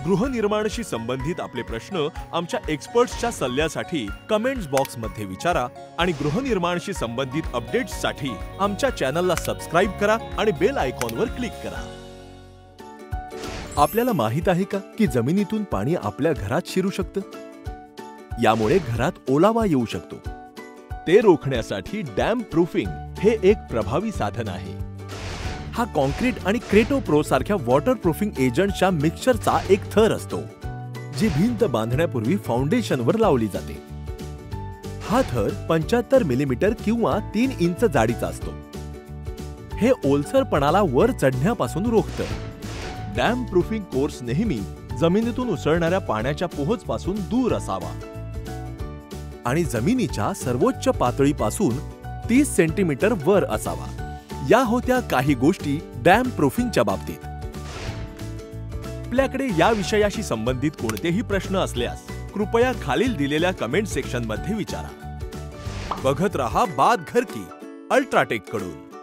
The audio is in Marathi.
गृहनिर्माणाशी संबंधित आपले प्रश्न आमच्या एक्सपर्ट्सच्या सल्ल्यासाठी कमेंट्स बॉक्समध्ये विचारा आणि गृहनिर्माणाशी संबंधित अपडेट्ससाठी आमच्या चॅनलला सबस्क्राईब करा आणि बेल आयकॉनवर क्लिक करा। आपल्याला माहित आहे का की जमिनीतून पाणी आपल्या घरात शिरू शकतं? यामुळे घरात ओलावा येऊ शकतो। ते रोखण्यासाठी डॅम प्रूफिंग हे एक प्रभावी साधन आहे। हा कॉन्क्रीट आणि क्रेटो प्रो सारख्या वॉटरप्रूफिंग एजंटच्या मिक्सचरचा एक थर असतो, जी भिंत बांधण्यापूर्वी फाउंडेशनवर लावली जाते। हा थर 75 मिलीमीटर किंवा 3 इंच जाडीचा असतो। हे ओलसरपणाला वर चढण्यापासून रोखतं। डॅम प्रूफिंग कोर्स नेहमी जमिनीतून उसळणाऱ्या पाण्याच्या पोहोचपासून दूर असावा आणि जमिनीच्या सर्वोच्च पातळीपासून 30 सेंटीमीटर वर असावा। या होत्या काही गोष्टी डॅम प्रूफिंगच्या बाबतीत। आपल्याकडे या विषयाशी संबंधित कोणतेही प्रश्न असल्यास कृपया खालील दिलेल्या कमेंट सेक्शनमध्ये विचारा। बघत रहा बात घर की अल्ट्राटेक कडून।